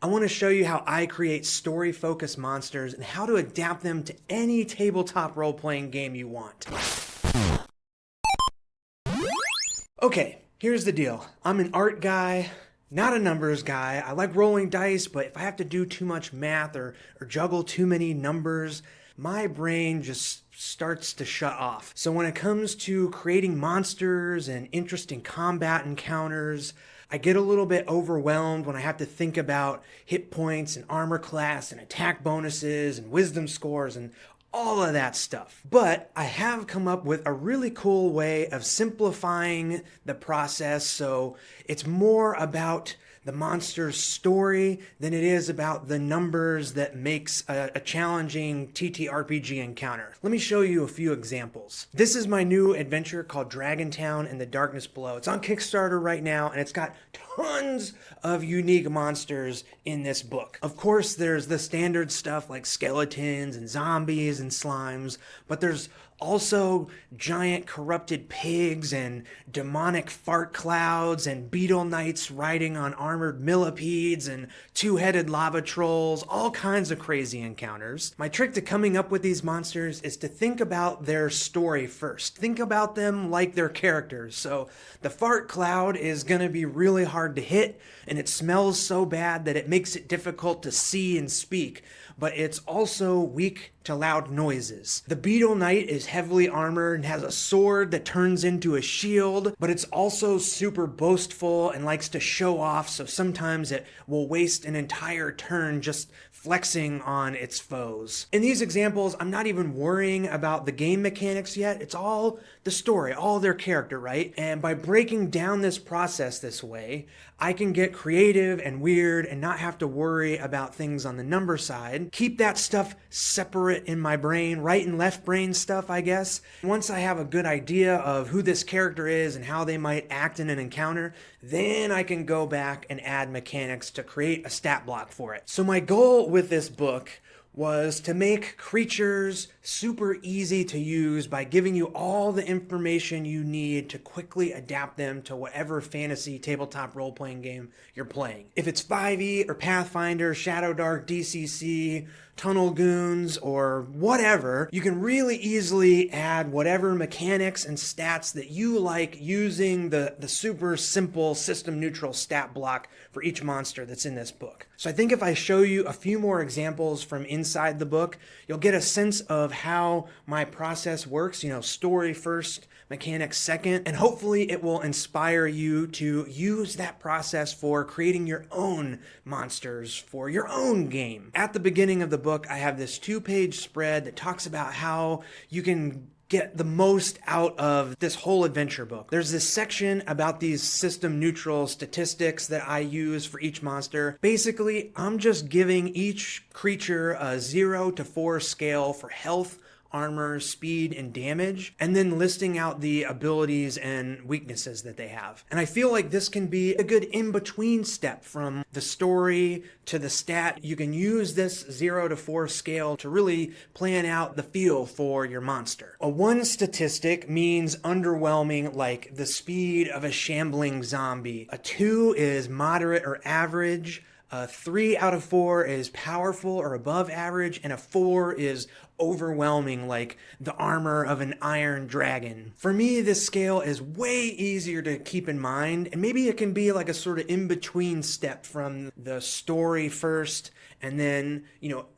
I want to show you how I create story-focused monsters and how to adapt them to any tabletop role-playing game you want. Okay, here's the deal. I'm an art guy, not a numbers guy. I like rolling dice, but if I have to do too much math or juggle too many numbers, my brain just starts to shut off. So when it comes to creating monsters and interesting combat encounters, I get a little bit overwhelmed when I have to think about hit points and armor class and attack bonuses and wisdom scores and all of that stuff. But I have come up with a really cool way of simplifying the process so it's more about the monster's story than it is about the numbers that makes a challenging TTRPG encounter. Let me show you a few examples. This is my new adventure called Dragontown and the Darkness Below. It's on Kickstarter right now, and it's got tons of unique monsters in this book. Of course, there's the standard stuff like skeletons and zombies and slimes, but there's also giant corrupted pigs and demonic fart clouds and beetle knights riding on armored millipedes and two-headed lava trolls, all kinds of crazy encounters. My trick to coming up with these monsters is to think about their story first. Think about them like their characters. So the fart cloud is going to be really hard to hit, and it smells so bad that it makes it difficult to see and speak, but it's also weak to loud noises. The beetle knight is heavily armored and has a sword that turns into a shield, but it's also super boastful and likes to show off, so sometimes it will waste an entire turn just flexing on its foes. In these examples, I'm not even worrying about the game mechanics yet. It's all the story, all their character, right? And by breaking down this process this way, I can get creative and weird and not have to worry about things on the number side. Keep that stuff separate in my brain, right and left brain stuff, I guess. Once I have a good idea of who this character is and how they might act in an encounter, then I can go back and add mechanics to create a stat block for it. So my goal with this book was to make creatures super easy to use by giving you all the information you need to quickly adapt them to whatever fantasy tabletop role-playing game you're playing. If it's 5e or Pathfinder, Shadowdark, DCC, Tunnel Goons, or whatever, you can really easily add whatever mechanics and stats that you like using the super simple system-neutral stat block for each monster that's in this book. So I think if I show you a few more examples from inside the book, you'll get a sense of how my process works, story first, mechanics second, and hopefully it will inspire you to use that process for creating your own monsters for your own game. At the beginning of the book, I have this 2-page spread that talks about how you can get the most out of this whole adventure book. There's this section about these system neutral statistics that I use for each monster. Basically, I'm just giving each creature a 0 to 4 scale for health, armor, speed, and damage, and then listing out the abilities and weaknesses that they have. And I feel like this can be a good in-between step from the story to the stat. You can use this 0 to 4 scale to really plan out the feel for your monster. A 1 statistic means underwhelming, like the speed of a shambling zombie. A 2 is moderate or average. A 3 out of 4 is powerful or above average, and a 4 is overwhelming, like the armor of an iron dragon. For me, this scale is way easier to keep in mind, and maybe it can be like a sort of in-between step from the story first and then,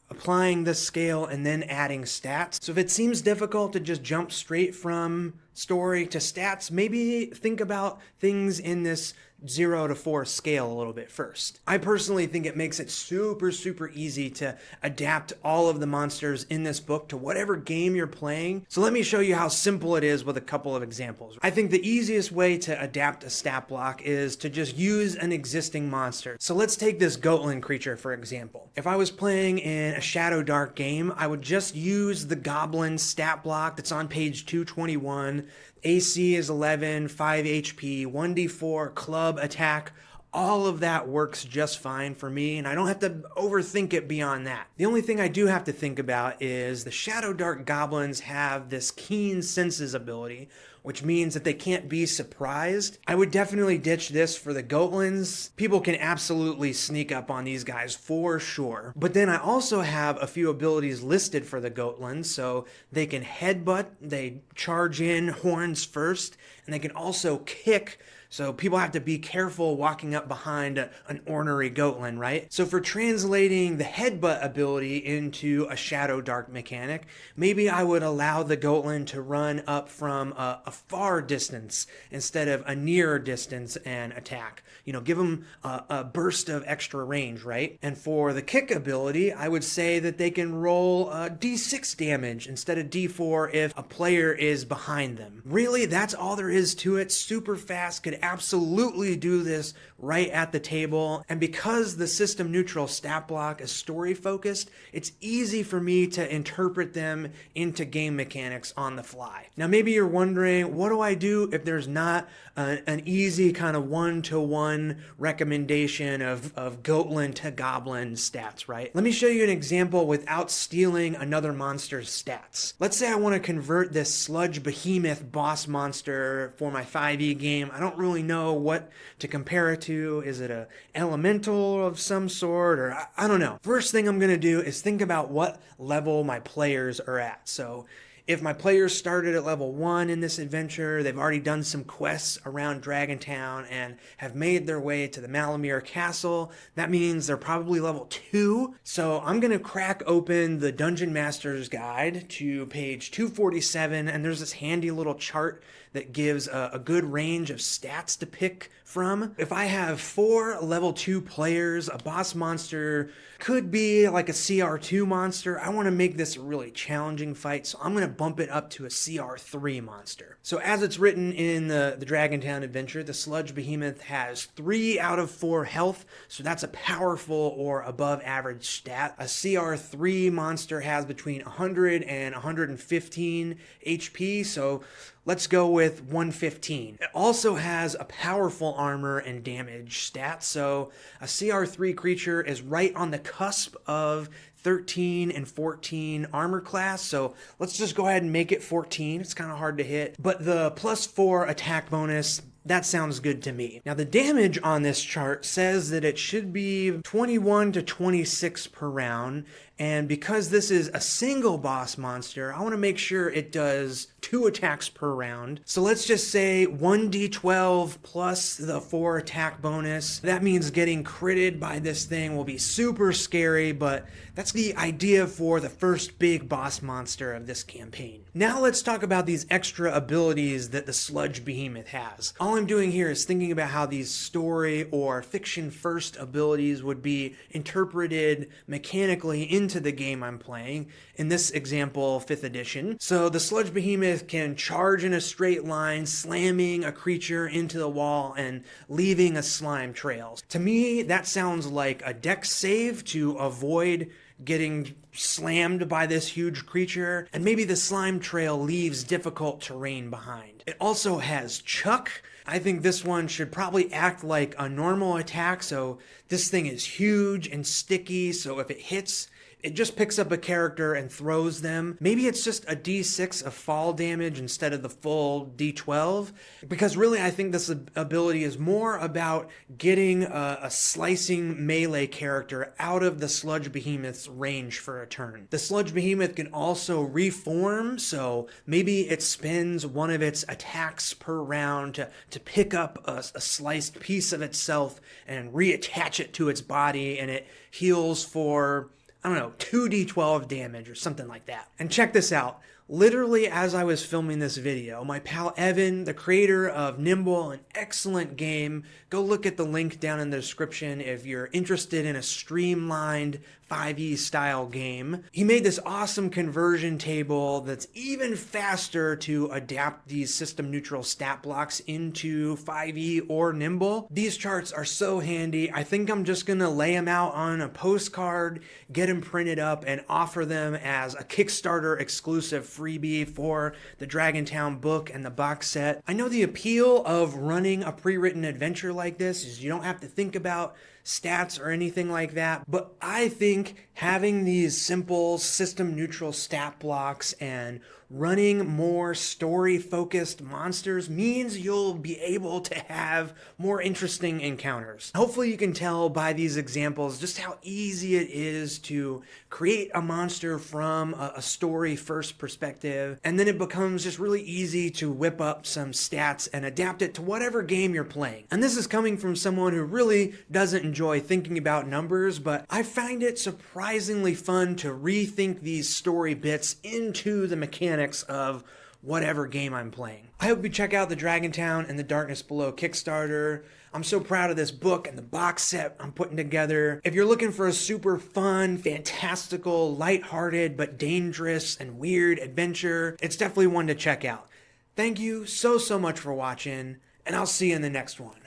applying the scale and then adding stats. So if it seems difficult to just jump straight from story to stats, maybe think about things in this 0 to 4 scale a little bit first. I personally think it makes it super easy to adapt all of the monsters in this book to whatever game you're playing. So let me show you how simple it is with a couple of examples. I think the easiest way to adapt a stat block is to just use an existing monster. So let's take this Goatland creature for example. If I was playing in a Shadowdark game, I would just use the Goblin stat block that's on page 221. AC is 11, 5 HP, 1d4, club, attack. All of that works just fine for me, and I don't have to overthink it beyond that. The only thing I do have to think about is the Shadowdark goblins have this keen senses ability, which means that they can't be surprised. I would definitely ditch this for the Goatlins. People can absolutely sneak up on these guys for sure. But then I also have a few abilities listed for the Goatlins, so they can headbutt, they charge in horns first, and they can also kick. So people have to be careful walking up behind an ornery Goatlin, right? So for translating the headbutt ability into a Shadow Dark mechanic, maybe I would allow the Goatlin to run up from a far distance instead of a near distance and attack. You know, give them a burst of extra range, right? And for the kick ability, I would say that they can roll D6 damage instead of D4 if a player is behind them. Really, that's all there is to it. Super fast, could absolutely do this right at the table. And because the system neutral stat block is story focused, it's easy for me to interpret them into game mechanics on the fly. Now, maybe you're wondering, what do I do if there's not an easy kind of one-to-one recommendation of Goatlin to Goblin stats, right? Let me show you an example without stealing another monster's stats. Let's say I want to convert this Sludge Behemoth boss monster for my 5e game. I don't really know what to compare it to. Is it a elemental of some sort, or I don't know. First thing I'm going to do is think about what level my players are at. So if my players started at level 1 in this adventure, they've already done some quests around Dragontown and have made their way to the Malamir Castle, that means they're probably level 2. So I'm going to crack open the Dungeon Master's Guide to page 247, and there's this handy little chart that gives a good range of stats to pick from. If I have 4 level 2 players, a boss monster could be like a CR2 monster. I want to make this a really challenging fight, so I'm going to bump it up to a CR3 monster. So as it's written in the Dragontown adventure, the Sludge Behemoth has 3 out of 4 health, so that's a powerful or above average stat. A CR3 monster has between 100 and 115 HP, so let's go with 115. It also has a powerful armor and damage stat, so a CR3 creature is right on the cusp of 13 and 14 armor class, so let's just go ahead and make it 14. It's kind of hard to hit, but the +4 attack bonus, that sounds good to me. Now the damage on this chart says that it should be 21 to 26 per round, and because this is a single boss monster, I want to make sure it does 2 attacks per round. So let's just say 1d12 plus the 4 attack bonus. That means getting critted by this thing will be super scary, but that's the idea for the first big boss monster of this campaign. Now let's talk about these extra abilities that the Sludge Behemoth has. All I'm doing here is thinking about how these story or fiction first abilities would be interpreted mechanically into the game I'm playing. In this example, 5th edition. So the Sludge Behemoth can charge in a straight line, slamming a creature into the wall and leaving a slime trail. To me, that sounds like a dex save to avoid getting slammed by this huge creature, and maybe the slime trail leaves difficult terrain behind. It also has Chuck. I think this one should probably act like a normal attack, so this thing is huge and sticky, so if it hits, it just picks up a character and throws them. Maybe it's just a d6 of fall damage instead of the full d12, because really I think this ability is more about getting a slicing melee character out of the Sludge Behemoth's range for a turn. The Sludge Behemoth can also reform, so maybe it spends one of its attacks per round to pick up a sliced piece of itself and reattach it to its body, and it heals for, I don't know, 2d12 damage or something like that. And check this out. Literally as I was filming this video, my pal Evan, the creator of Nimble, an excellent game, go look at the link down in the description if you're interested in a streamlined 5e style game. He made this awesome conversion table that's even faster to adapt these system neutral stat blocks into 5e or Nimble. These charts are so handy. I think I'm just gonna lay them out on a postcard, get them printed up, and offer them as a Kickstarter exclusive freebie for the Dragontown book and the box set. I know the appeal of running a pre-written adventure like this is you don't have to think about stats or anything like that, but I think having these simple system neutral stat blocks and running more story focused monsters means you'll be able to have more interesting encounters. Hopefully you can tell by these examples just how easy it is to create a monster from a story first perspective, and then it becomes just really easy to whip up some stats and adapt it to whatever game you're playing. And this is coming from someone who really doesn't enjoy thinking about numbers, but I find it surprisingly fun to rethink these story bits into the mechanics of whatever game I'm playing. I hope you check out the Dragontown and the Darkness Below Kickstarter. I'm so proud of this book and the box set I'm putting together. If you're looking for a super fun, fantastical, lighthearted, but dangerous and weird adventure, it's definitely one to check out. Thank you so much for watching, and I'll see you in the next one.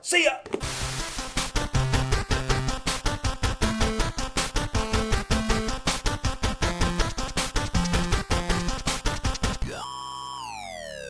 See ya!